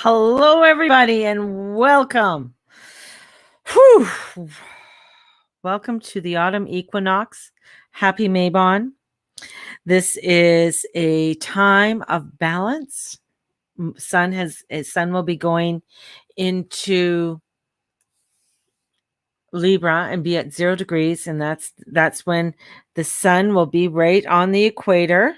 Hello, everybody, and welcome. Whew. Welcome to the autumn equinox. Happy Mabon. This is a time of balance. Sun will be going into Libra and be at 0 degrees, and that's when the sun will be right on the equator.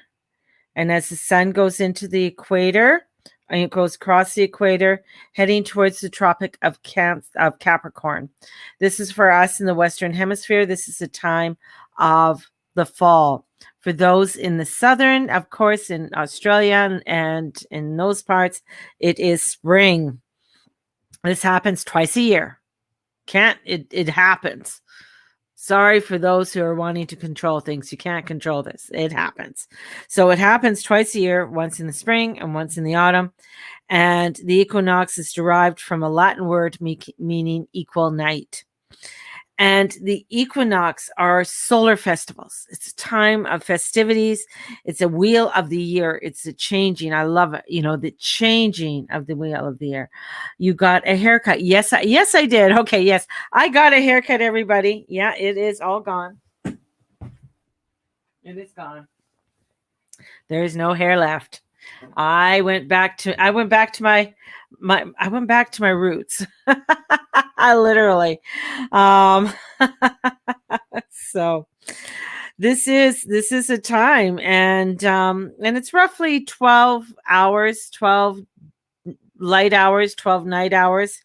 And as the sun goes into the equator, and it goes across the equator, heading towards the Tropic of Capricorn. This is for us in the Western Hemisphere. This is a time of the fall. For those in the southern, of course, in Australia and in those parts, it is spring. This happens twice a year. It happens. Sorry for those who are wanting to control things. You can't control this. It happens. So it happens twice a year, once in the spring and once in the autumn. And the equinox is derived from a Latin word meaning equal night. And the equinox are solar festivals. It's a time of festivities. It's a wheel of the year. It's a changing. I love it. The changing of the wheel of the year. You got a haircut. Yes, I did. Okay, yes. I got a haircut, everybody. Yeah, it is all gone. It is gone. There is no hair left. I went back to my roots. I literally. So this is a time, and it's roughly 12 hours, 12 light hours, 12 night hours,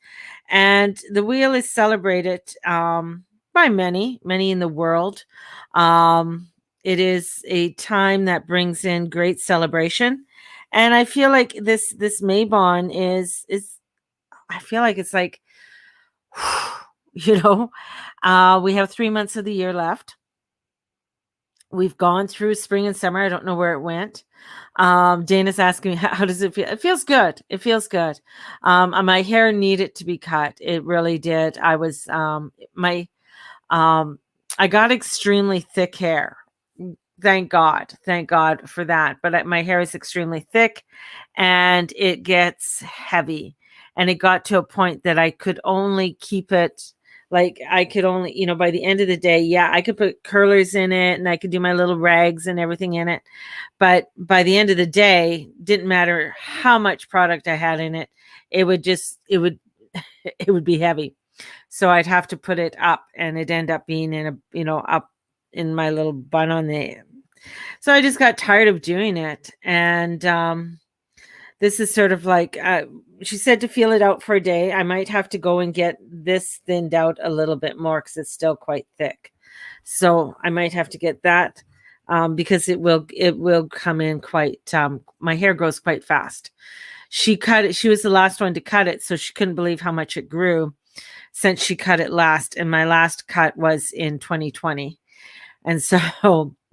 and the wheel is celebrated by many in the world. It is a time that brings in great celebration. And I feel like this Mabon is I feel like it's like, we have 3 months of the year left. We've gone through spring and summer. I don't know where it went. Dana's asking me, how does it feel? It feels good. It feels good. My hair needed to be cut. It really did. I was, I got extremely thick hair. Thank God for that. But my hair is extremely thick and it gets heavy. And it got to a point that I could only keep it, like I could only, by the end of the day, I could put curlers in it and I could do my little rags and everything in it. But by the end of the day, didn't matter how much product I had in it, it would be heavy. So I'd have to put it up and it'd end up being up in my little bun on the. So I just got tired of doing it. And this is sort of like, she said to feel it out for a day. I might have to go and get this thinned out a little bit more because it's still quite thick. So I might have to get that because it will come in quite, my hair grows quite fast. She cut it. She was the last one to cut it. So she couldn't believe how much it grew since she cut it last. And my last cut was in 2020. And so,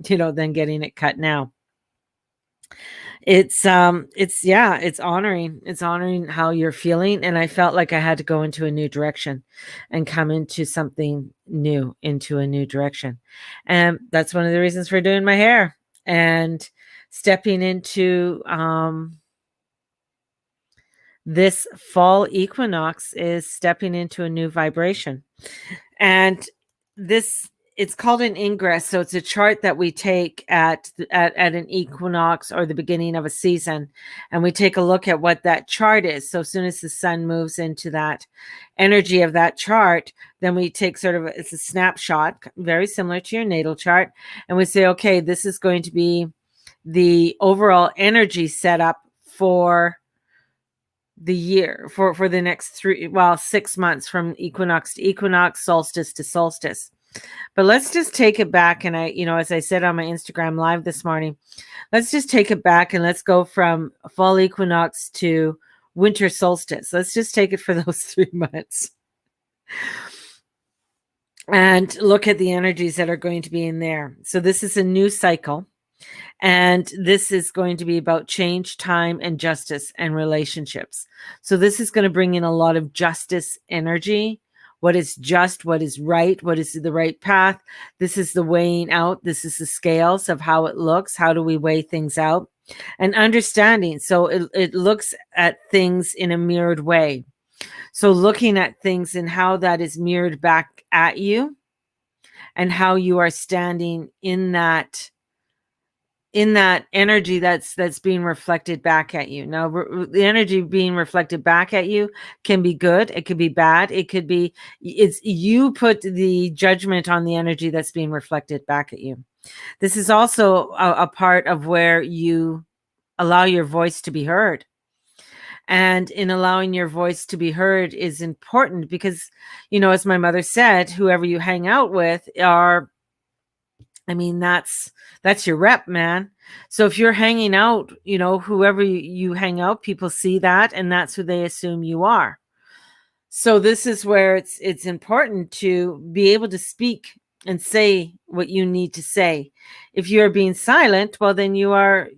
then getting it cut now. It's honoring how you're feeling. And I felt like I had to go into a new direction and come into something new, into a new direction. And that's one of the reasons for doing my hair and stepping into, this fall equinox is stepping into a new vibration. And it's called an ingress. So it's a chart that we take at an equinox or the beginning of a season. And we take a look at what that chart is. So as soon as the sun moves into that energy of that chart, then we take it's a snapshot, very similar to your natal chart. And we say, okay, this is going to be the overall energy setup for the year, for the next 6 months, from equinox to equinox, solstice to solstice. But let's just take it back. And as I said on my Instagram live this morning, let's just take it back and let's go from fall equinox to winter solstice. Let's just take it for those 3 months and look at the energies that are going to be in there. So this is a new cycle. And this is going to be about change, time, and justice and relationships. So this is going to bring in a lot of justice energy. What is just, what is right, what is the right path. This is the weighing out. This is the scales of how it looks. How do we weigh things out? and understanding. So it looks at things in a mirrored way. So looking at things and how that is mirrored back at you, and how you are standing in that energy that's being reflected back at you. Now, the energy being reflected back at you can be good, it could be bad, it could be, it's you put the judgment on the energy that's being reflected back at you. This is also a part of where you allow your voice to be heard. And in allowing your voice to be heard is important because, as my mother said, whoever you hang out with are, I mean, that's your rep, man. So if you're hanging out, whoever you hang out, people see that, and that's who they assume you are. So this is where it's important to be able to speak and say what you need to say. If you're being silent, well, then you're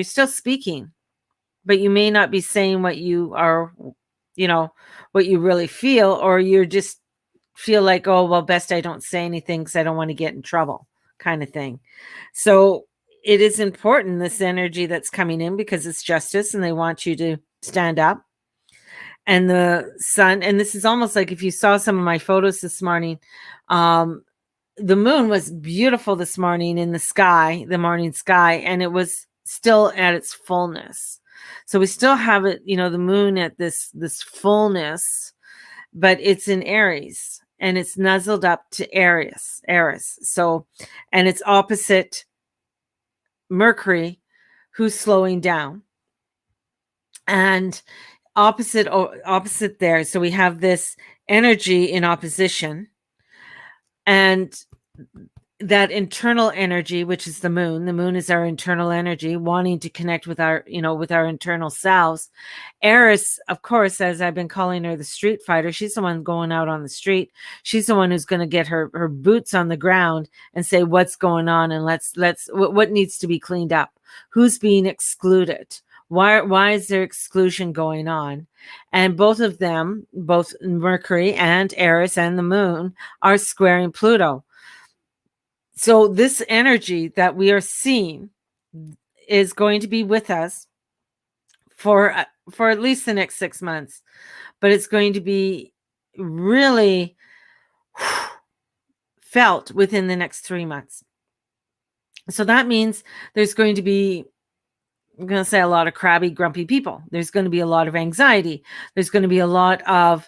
still speaking, but you may not be saying what you are, what you really feel, or you're just feel like, oh, well, best I don't say anything because I don't want to get in trouble, kind of thing. So it is important, this energy that's coming in, because it's justice and they want you to stand up. And the sun, and this is almost like if you saw some of my photos this morning, the moon was beautiful this morning in the sky, the morning sky, and it was still at its fullness. So we still have it, the moon at this fullness, but it's in Aries and it's nuzzled up to Aries. So, and it's opposite Mercury, who's slowing down, and opposite there. So we have this energy in opposition, and that internal energy, which is the moon is our internal energy, wanting to connect with our, with our internal selves. Eris, of course, as I've been calling her, the street fighter, she's the one going out on the street. She's the one who's going to get her boots on the ground and say what's going on, and let's what needs to be cleaned up, who's being excluded, why is there exclusion going on. And both of them, both Mercury and Eris and the moon, are squaring Pluto. So this energy that we are seeing is going to be with us for at least the next 6 months, but it's going to be really felt within the next 3 months. So that means there's going to be, I'm going to say, a lot of crabby, grumpy people. There's going to be a lot of anxiety. There's going to be a lot of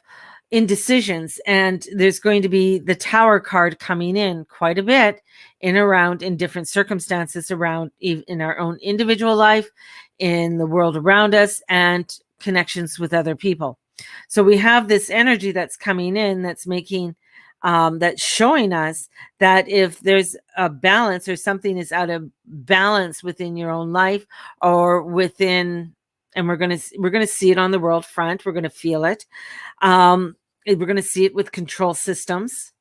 indecisions, and there's going to be the Tower card coming in quite a bit in different circumstances around in our own individual life, in the world around us, and connections with other people. So we have this energy that's coming in that's making that's showing us that if there's a balance or something is out of balance within your own life or within, and we're going to see it on the world front, we're going to feel it. We're going to see it with control systems,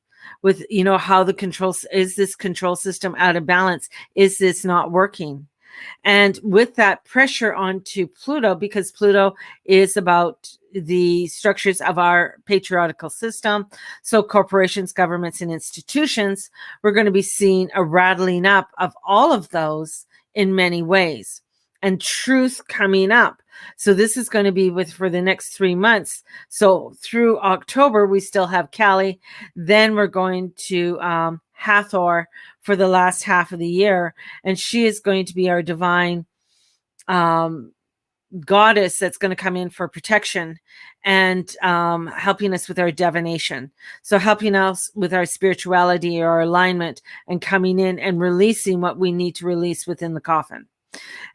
with, how is this control system out of balance? Is this not working? And with that pressure onto Pluto, because Pluto is about the structures of our patriarchal system, so corporations, governments, and institutions, we're going to be seeing a rattling up of all of those in many ways, and truth coming up. So this is going to be for the next 3 months. So through October, we still have Kali. Then we're going to Hathor for the last half of the year. And she is going to be our divine goddess that's going to come in for protection and helping us with our divination. So helping us with our spirituality or alignment, and coming in and releasing what we need to release within the coffin,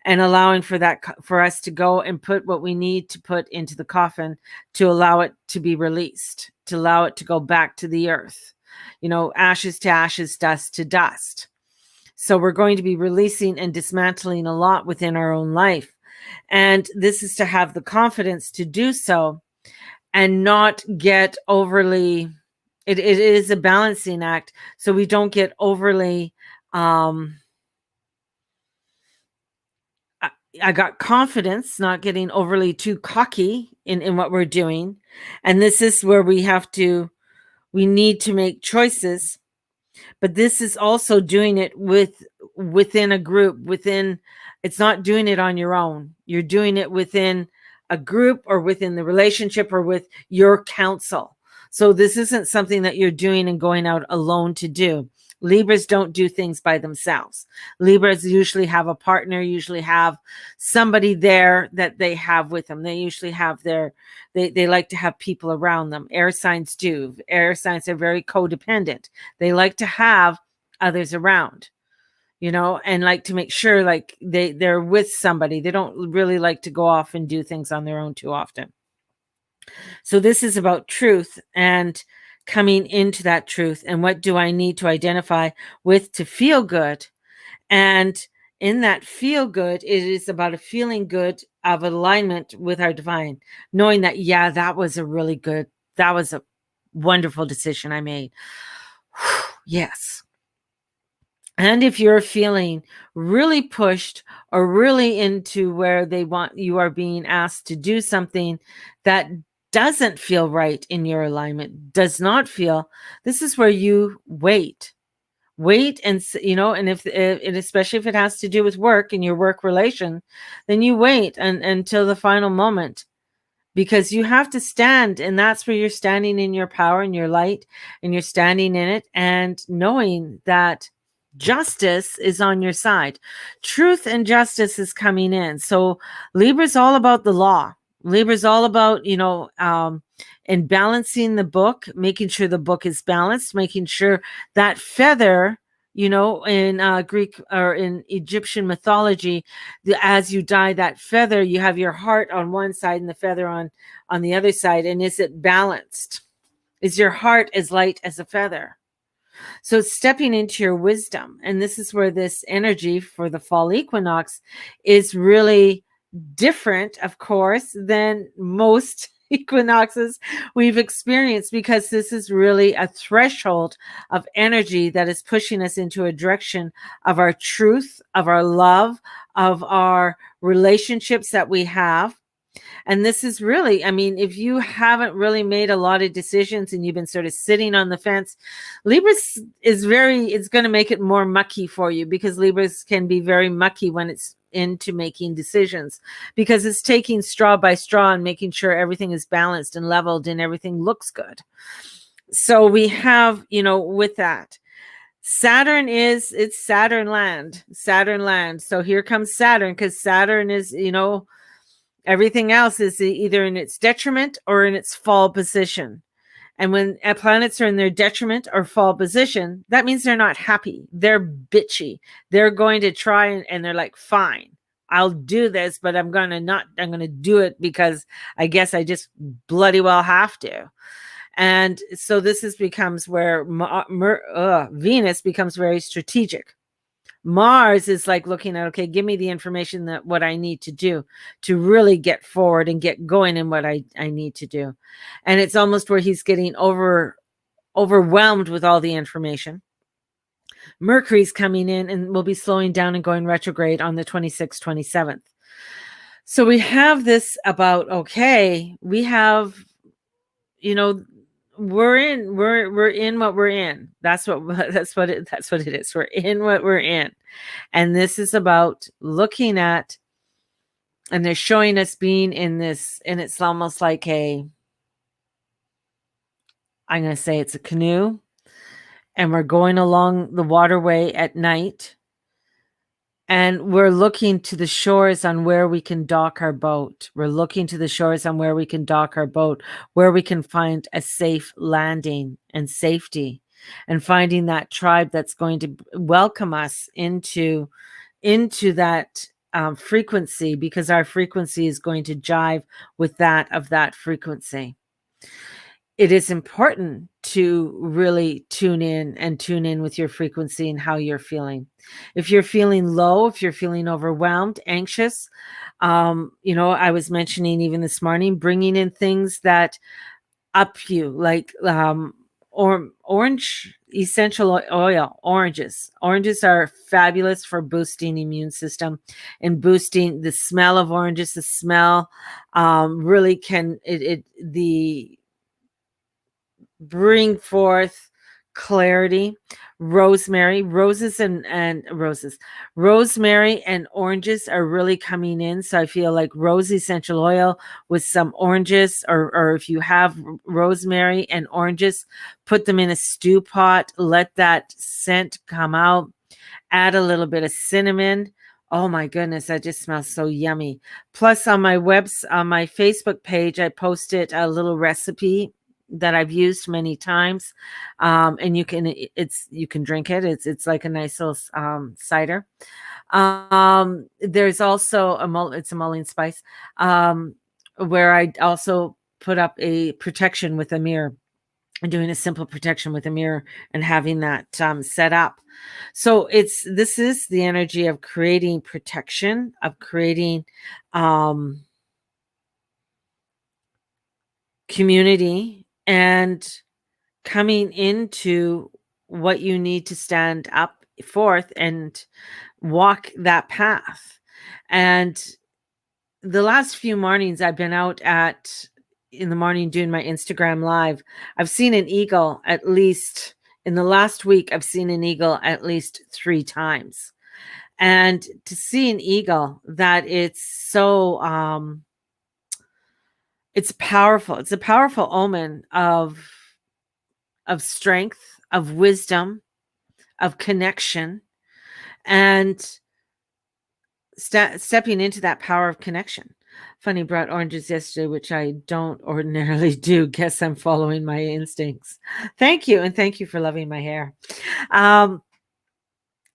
and allowing for us to go and put what we need to put into the coffin to allow it to be released, to allow it to go back to the earth, ashes to ashes, dust to dust. So we're going to be releasing and dismantling a lot within our own life. And this is to have the confidence to do so and not get overly, it is a balancing act. So we don't get overly, I got confidence, not getting overly too cocky in what we're doing. And this is where we need to make choices, but this is also doing it with within a group, it's not doing it on your own. You're doing it within a group or within the relationship or with your counsel. So this isn't something that you're doing and going out alone to do. Libras don't do things by themselves. Libras usually have a partner, usually have somebody there that they have with them. They usually have they like to have people around them. Air signs do. Air signs are very codependent. They like to have others around, and like to make sure like they're with somebody. They don't really like to go off and do things on their own too often. So this is about truth and coming into that truth. And what do I need to identify with to feel good? And in that feel good, it is about a feeling good of alignment with our divine, knowing that, yeah, that was a wonderful decision I made. Yes. And if you're feeling really pushed or really into where you are being asked to do something that doesn't feel right in your alignment, does not feel, this is where you wait and and especially if it has to do with work and your work relation, then you wait until the final moment, because you have to stand, and that's where you're standing in your power and your light, and you're standing in it and knowing that justice is on your side. Truth and justice is coming in. So Libra's all about the law. Libra's all about, and balancing the book, making sure the book is balanced, making sure that feather, in Greek or in Egyptian mythology, as you die that feather, you have your heart on one side and the feather on the other side. And is it balanced? Is your heart as light as a feather? So stepping into your wisdom. And this is where this energy for the fall equinox is really different, of course, than most equinoxes we've experienced, because this is really a threshold of energy that is pushing us into a direction of our truth, of our love, of our relationships that we have. And this is really, if you haven't really made a lot of decisions and you've been sort of sitting on the fence, Libras it's going to make it more mucky for you, because Libras can be very mucky when it's into making decisions, because it's taking straw by straw and making sure everything is balanced and leveled and everything looks good. So we have, with that, Saturn it's Saturn land. So here comes Saturn, because Saturn is, everything else is either in its detriment or in its fall position. And when planets are in their detriment or fall position, that means they're not happy. They're bitchy. They're going to try and they're like, fine, I'll do this, but I'm going to do it because I guess I just bloody well have to. And so becomes where Venus becomes very strategic. Mars is like looking at, okay, give me the information that what I need to do to really get forward and get going in what I need to do. And it's almost where he's getting overwhelmed with all the information. Mercury's coming in and will be slowing down and going retrograde on the 26th, 27th. So we have this about, okay, we have, we're in what we're in. That's what it is. We're in what we're in. And this is about looking at, and they're showing us being in this, and it's almost like I'm going to say it's a canoe, and we're going along the waterway at night, and we're looking to the shores on where we can dock our boat. We're looking to the shores on where we can dock our boat, where we can find a safe landing and safety, and finding that tribe that's going to welcome us into that frequency, because our frequency is going to jive with that of that frequency. It is important to really tune in with your frequency and how you're feeling. If you're feeling low, if you're feeling overwhelmed, anxious, I was mentioning even this morning, bringing in things that up you, like orange essential oil. Oranges are fabulous for boosting immune system and boosting the smell of oranges. The smell really can bring forth clarity, rosemary, rosemary and oranges are really coming in. So I feel like rose essential oil with some oranges, or if you have rosemary and oranges, put them in a stew pot, let that scent come out, add a little bit of cinnamon. Oh my goodness, that just smells so yummy. Plus on my Facebook page, I posted a little recipe that I've used many times. And you can drink it. It's like a nice little cider. There's also it's a mullein spice, where I also put up a protection with a mirror, and doing a simple protection with a mirror and having that set up. So this is the energy of creating protection, of creating community, and coming into what you need to stand up forth and walk that path. And the last few mornings I've been out in the morning doing my Instagram live, I've seen an eagle at least in the last week. I've seen an eagle at least 3 times. And to see an eagle, that it's so it's powerful. It's a powerful omen of strength, of wisdom, of connection, and stepping into that power of connection. Funny, brought oranges yesterday, which I don't ordinarily do. Guess I'm following my instincts. Thank you, and thank you for loving my hair.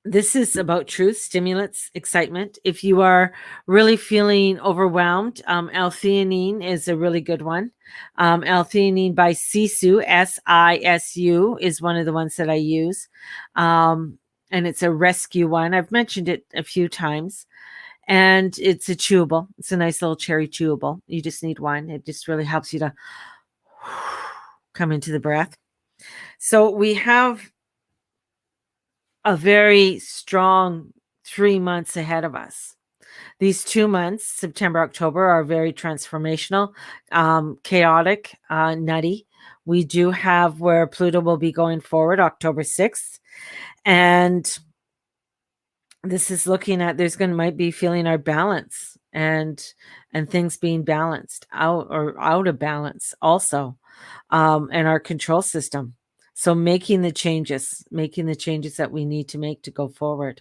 This is about truth, stimulants, excitement. If you are really feeling overwhelmed, L-theanine is a really good one. L-theanine by Sisu, SISU, is one of the ones that I use. And it's a rescue one. I've mentioned it a few times. And it's a chewable. It's a nice little cherry chewable. You just need one. It just really helps you to come into the breath. So we have a very strong 3 months ahead of us. These 2 months, September, October, are very transformational, chaotic, nutty. We do have where Pluto will be going forward October 6th. And this is looking at, might be feeling our balance and things being balanced out or out of balance also, and our control system. So making the changes that we need to make to go forward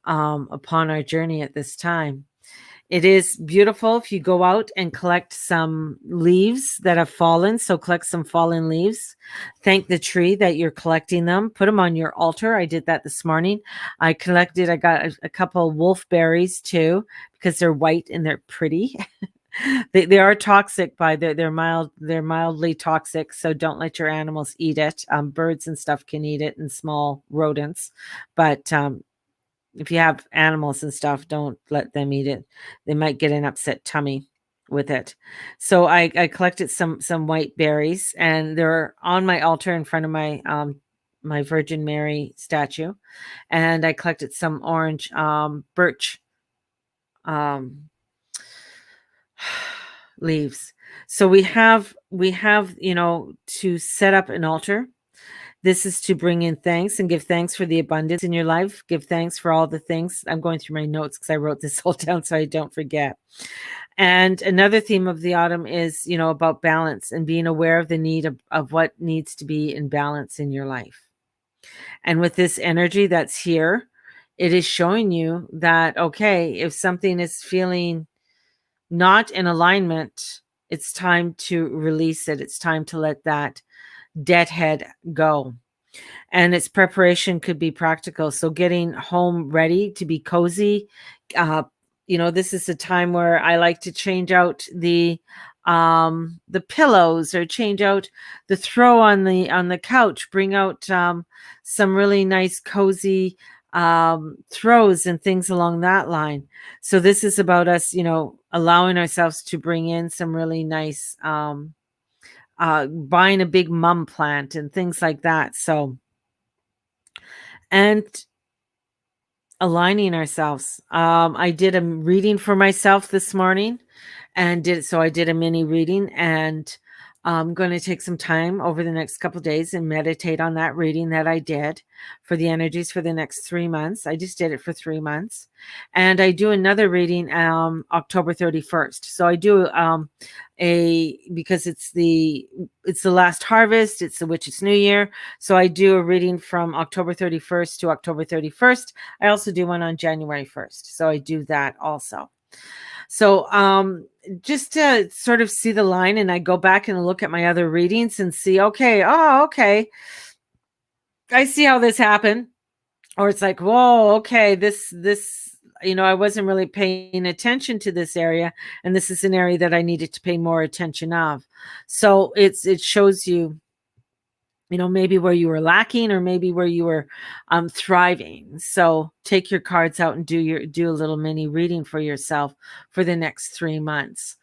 upon our journey at this time. It is beautiful if you go out and collect some leaves that have fallen. So collect some fallen leaves. Thank the tree that you're collecting them. Put them on your altar. I did that this morning. I got a couple wolfberries too, because they're white and they're pretty. They are toxic they're mildly toxic. So don't let your animals eat it. Birds and stuff can eat it, and small rodents. But if you have animals and stuff, don't let them eat it. They might get an upset tummy with it. So I collected some white berries, and they're on my altar in front of my my Virgin Mary statue. And I collected some orange birch leaves. So we have to set up an altar. This is to bring in thanks and give thanks for the abundance in your life. Give thanks for all the things. I'm going through my notes because I wrote this all down so I don't forget. And another theme of the autumn is, about balance and being aware of the need of what needs to be in balance in your life. And with this energy that's here, it is showing you that, okay, if something is feeling not in alignment, it's time to release it. It's time to let that deadhead go. And its preparation could be practical. So getting home ready to be cozy. This is a time where I like to change out the pillows, or change out the throw on the couch, bring out some really nice cozy throws and things along that line. So this is about us, allowing ourselves to bring in some really nice buying a big mum plant and things like that. So, and aligning ourselves. I did a reading for myself this morning, and I did a mini reading, and I'm going to take some time over the next couple of days and meditate on that reading that I did for the energies for the next 3 months. I just did it for 3 months, and I do another reading October 31st. So I do because it's the last harvest. It's the Witch's New Year, so I do a reading from October 31st to October 31st. I also do one on January 1st, so I do that also. So just to sort of see the line, and I go back and look at my other readings and see, okay, I see how this happened. Or it's like, whoa, okay, this, I wasn't really paying attention to this area, and this is an area that I needed to pay more attention of. So it shows you, maybe where you were lacking or maybe where you were thriving. So take your cards out and do a little mini reading for yourself for the next 3 months,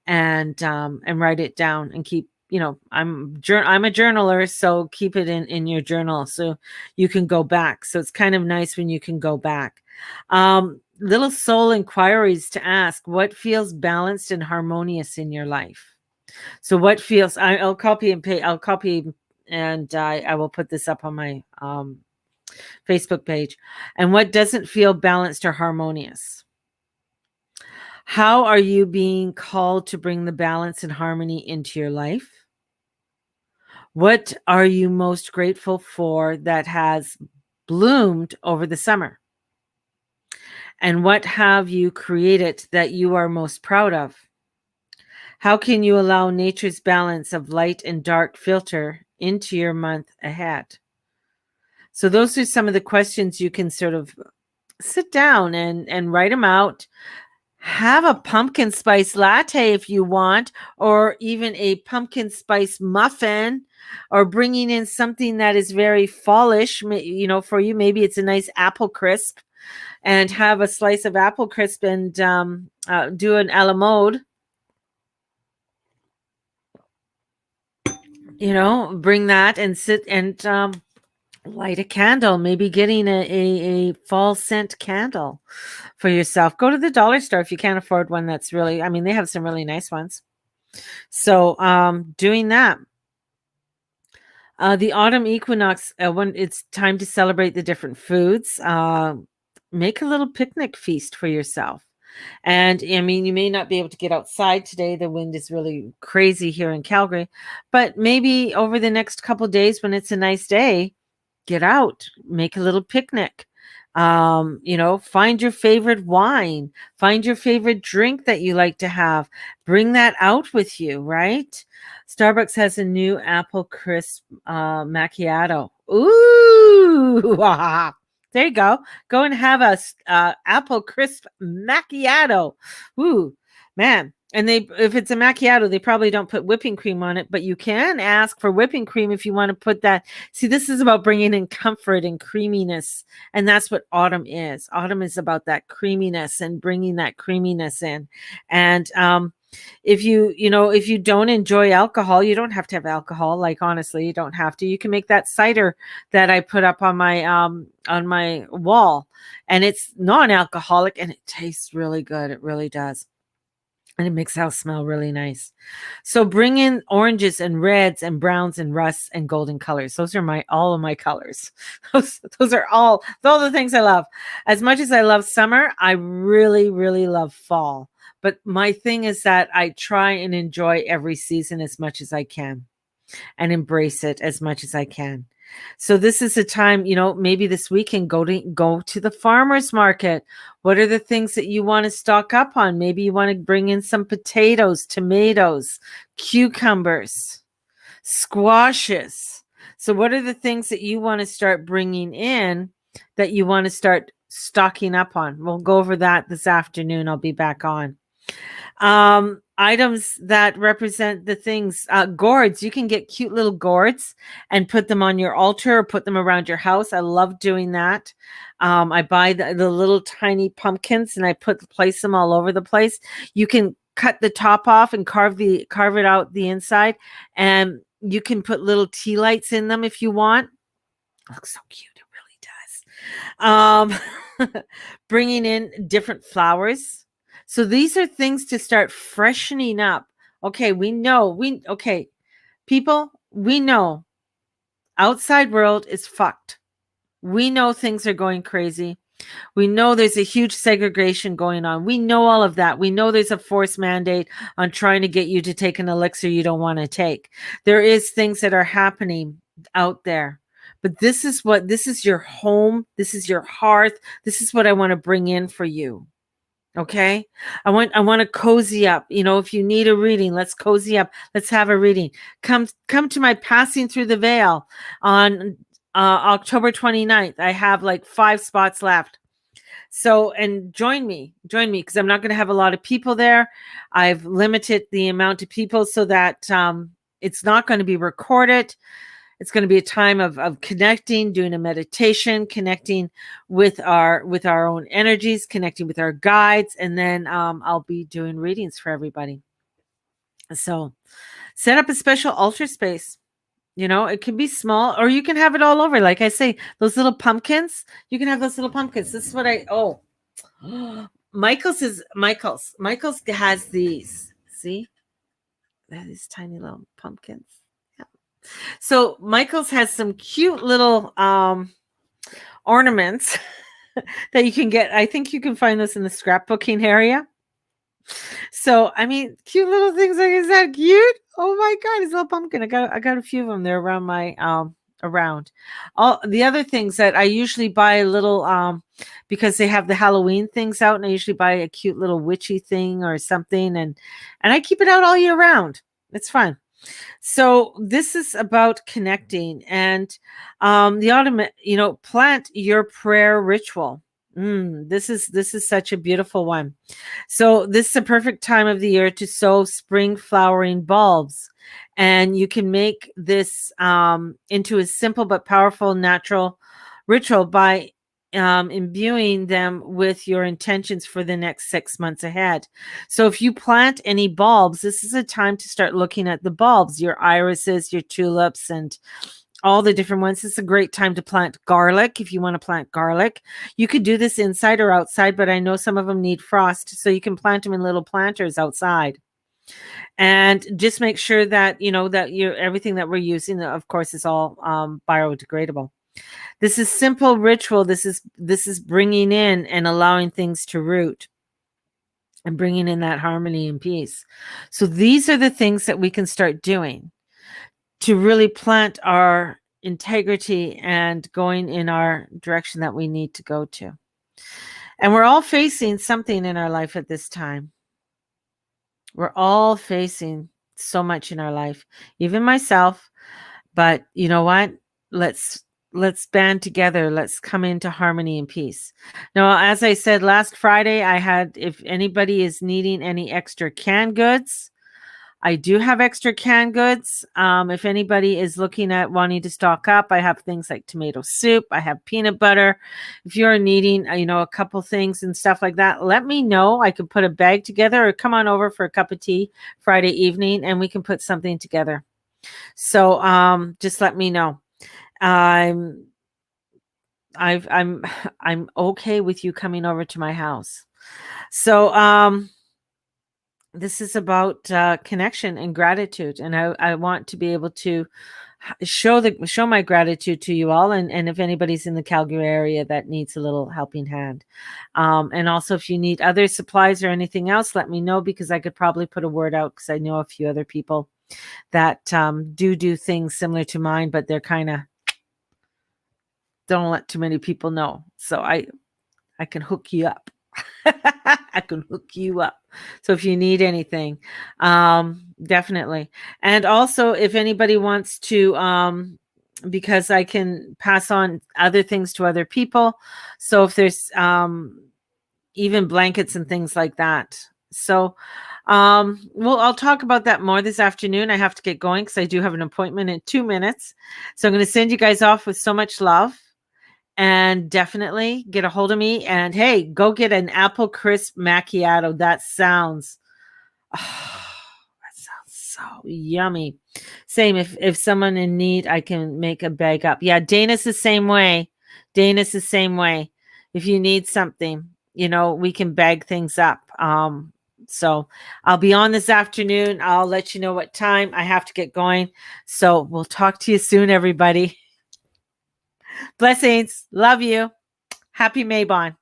and write it down and keep, I'm a journaler, so keep it in your journal so you can go back. So it's kind of nice when you can go back. Little soul inquiries to ask: what feels balanced and harmonious in your life? So what feels, I'll copy and paste, and I will put this up on my Facebook page. And what doesn't feel balanced or harmonious? How are you being called to bring the balance and harmony into your life? What are you most grateful for that has bloomed over the summer? And what have you created that you are most proud of? How can you allow nature's balance of light and dark filter into your month ahead? So those are some of the questions you can sort of sit down and write them out. Have a pumpkin spice latte if you want, or even a pumpkin spice muffin, or bringing in something that is very fallish, for you. Maybe it's a nice apple crisp, and have a slice of apple crisp and do an a la mode. Bring that and sit and light a candle, maybe getting a fall scent candle for yourself. Go to the dollar store if you can't afford one that's really, they have some really nice ones. So doing that. The autumn equinox, when it's time to celebrate the different foods, make a little picnic feast for yourself. And you may not be able to get outside today. The wind is really crazy here in Calgary, but maybe over the next couple days when it's a nice day, get out, make a little picnic. Find your favorite wine, find your favorite drink that you like to have, bring that out with you, right? Starbucks has a new apple crisp macchiato. Ooh, there you go. Go and have a apple crisp macchiato. Ooh, man. And if it's a macchiato, they probably don't put whipping cream on it, but you can ask for whipping cream if you want to put that. See, this is about bringing in comfort and creaminess. And that's what autumn is. Autumn is about that creaminess and bringing that creaminess in. And if you don't enjoy alcohol, you don't have to have alcohol. Like, honestly, you don't have to. You can make that cider that I put up on my wall, and it's non-alcoholic and it tastes really good. It really does. And it makes the house smell really nice. So bring in oranges and reds and browns and rusts and golden colors. Those are all of my colors. Those are all the things I love. As much as I love summer, I really, really love fall. But my thing is that I try and enjoy every season as much as I can and embrace it as much as I can. So this is a time, maybe this weekend, go to the farmer's market. What are the things that you want to stock up on? Maybe you want to bring in some potatoes, tomatoes, cucumbers, squashes. So what are the things that you want to start bringing in that you want to start stocking up on? We'll go over that this afternoon. I'll be back on. Items that represent the things, gourds. You can get cute little gourds and put them on your altar or put them around your house. I love doing that. I buy the little tiny pumpkins and I place them all over the place. You can cut the top off and carve it out the inside, and you can put little tea lights in them if you want. It looks so cute. It really does. Bringing in different flowers. So these are things to start freshening up. Okay, People, we know outside world is fucked. We know things are going crazy. We know there's a huge segregation going on. We know all of that. We know there's a forced mandate on trying to get you to take an elixir you don't want to take. There is things that are happening out there. But this is your home. This is your hearth. This is what I want to bring in for you. Okay. I want to cozy up. If you need a reading, let's cozy up. Let's have a reading. Come to my passing through the veil on October 29th. I have like 5 spots left. So, and join me because I'm not going to have a lot of people there. I've limited the amount of people so that it's not going to be recorded. It's going to be a time of connecting, doing a meditation, connecting with our own energies, connecting with our guides, and then I'll be doing readings for everybody. So set up a special altar space. It can be small, or you can have it all over. Like I say, those little pumpkins, you can have those little pumpkins. This is what Michael's has these. See? These tiny little pumpkins. Yeah. So Michael's has some cute little ornaments that you can get. I think you can find this in the scrapbooking area. So, I mean, cute little things. Like, is that cute? Oh my God, it's a little pumpkin. I got a few of them. They're around my around. All the other things that I usually buy a little because they have the Halloween things out, and I usually buy a cute little witchy thing or something, and I keep it out all year round. It's fun. So this is about connecting, and the ultimate, plant your prayer ritual. This is such a beautiful one. So this is a perfect time of the year to sow spring flowering bulbs, and you can make this into a simple but powerful natural ritual by imbuing them with your intentions for the next 6 months ahead. So if you plant any bulbs, this is a time to start looking at the bulbs, your irises, your tulips, and all the different ones. This is a great time to plant garlic. If you want to plant garlic, you could do this inside or outside, but I know some of them need frost, so you can plant them in little planters outside. And just make sure that everything that we're using, of course, is all biodegradable. This is simple ritual. This is bringing in and allowing things to root and bringing in that harmony and peace. So these are the things that we can start doing to really plant our integrity and going in our direction that we need to go to. And we're all facing something in our life at this time. We're all facing so much in our life, even myself. But you know what? Let's band together. Let's come into harmony and peace. Now, as I said last Friday, I had, if anybody is needing any extra canned goods, I do have extra canned goods. If anybody is looking at wanting to stock up, I have things like tomato soup. I have peanut butter. If you're needing, a couple things and stuff like that, let me know. I can put a bag together, or come on over for a cup of tea Friday evening, and we can put something together. So just let me know. I'm okay with you coming over to my house. So this is about connection and gratitude, and I want to be able to show my gratitude to you all, and if anybody's in the Calgary area that needs a little helping hand, and also if you need other supplies or anything else, let me know, because I could probably put a word out, because I know a few other people that do things similar to mine, but they're kind of don't let too many people know. So I can hook you up. I can hook you up. So if you need anything, definitely. And also, if anybody wants to, because I can pass on other things to other people. So if there's even blankets and things like that. So I'll talk about that more this afternoon. I have to get going because I do have an appointment in 2 minutes. So I'm going to send you guys off with so much love. And definitely get a hold of me, and hey, go get an apple crisp macchiato. That sounds so yummy. Same, if someone in need, I can make a bag up. Yeah, Dana's the same way. If you need something, we can bag things up. So I'll be on this afternoon. I'll let you know what time. I have to get going. So we'll talk to you soon, everybody. Blessings. Love you. Happy Mabon.